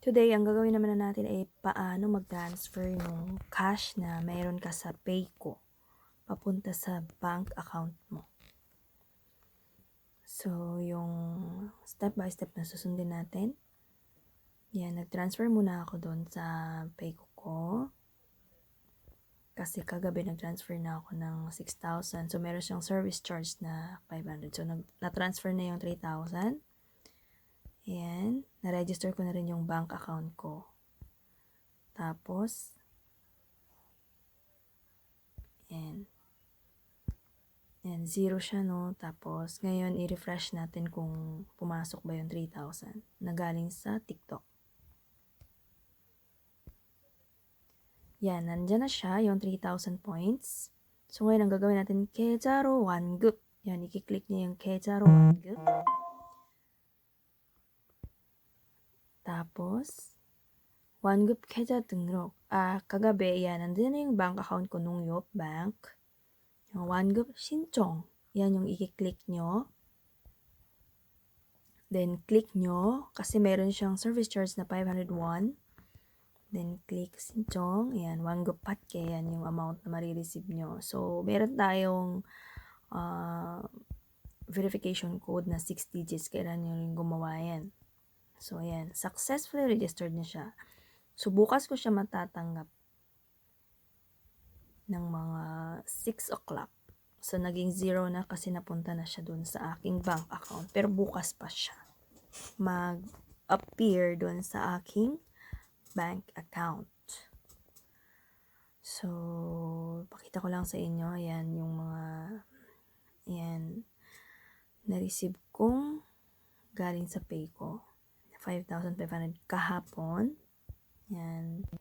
Today, ang gagawin naman na natin ay paano mag-transfer yung cash na mayroon ka sa Payco papunta sa bank account mo. So, yung step by step na susundin natin. Yan, nag-transfer muna ako doon sa Payco ko. Kasi kagabi nag-transfer na ako ng 6,000. So, meron siyang service charge na 500. So, na-transfer na yung 3,000. Ayan, na-register ko na rin yung bank account ko. Tapos, ayan, zero siya, no? Tapos, ngayon, i-refresh natin kung pumasok ba yung 3,000 na galing sa TikTok. Yan, nandyan na siya, yung 3,000 points. So, ngayon, ang gagawin natin, 계좌로 완급. Yan, i-click niya yung 계좌로 완급. Tapos, 완급 계좌 등록. Kagabi, yan, nandyan na yung bank account ko nung Yop Bank. Yung 완급 신청. Yan yung i-click nyo. Then, click nyo. Kasi meron siyang service charge na 501. Then, click 신청. Ayan, 완급 받게. Yan yung amount na marireceive nyo. So, meron tayong verification code na 6 digits. Kailan nyo rin gumawa yan. So, ayan. Successfully registered na siya. So, bukas ko siya matatanggap ng mga 6 o'clock. So, naging 0 na kasi napunta na siya dun sa aking bank account. Pero bukas pa siya mag-appear dun sa aking bank account. So, pakita ko lang sa inyo. Ayan yung mga, ayan, na-receive kong galing sa Payco. 5,500 kahapon. Ayan.